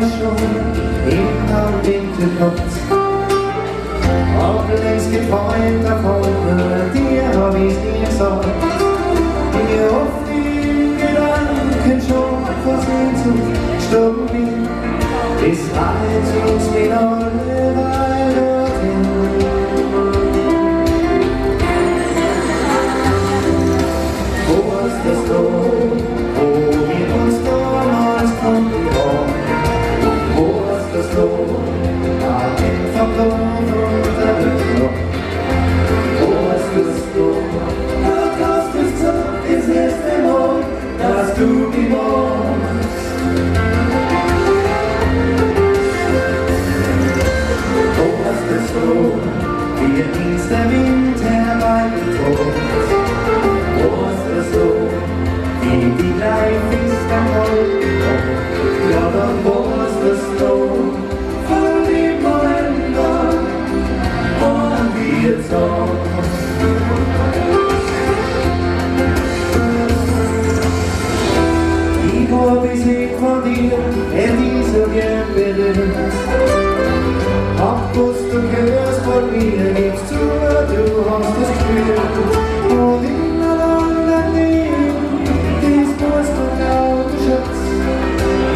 mig schon innan vinterkott. Har för längst geträumt davon, dir hab ich nie gesagt. Wie oft die Gedanken schon vor Sehnsucht gestorben bin, bis halt uns mit alle Weile dorthin. Wo ist das Tor, wo wir uns damals gefunden haben? Wo ist das Tor, da verloren unter dem Knopf? Wo ist das Tor, da kannst du so ins nächste Mal, dass du mich wohnst. Wo ist das Tor, wie hieß der Wind herbeigetroffen? Wo ist das Tor, wie die Leib ist am Holz? Ja, dann wo ist das Tor, von dem Moment an wir zusammen. Ich hab gesehen von dir, die so gern berührt. Hab gewusst, du gehörst von mir, gibst zu, du hast es gespürt. Und in aller Nähe, dies musst du glauben, Schatz.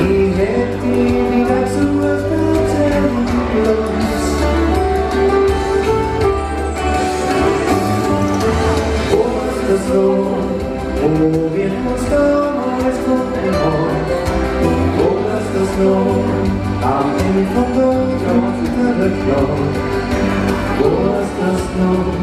Ich hätt dich wieder gesucht, Platz. Wo ist das Lohn, wo wir uns damals gefunden haben? Wo ist das Lohn, am Ende von dort auf der Klau? Wo ist das Lohn?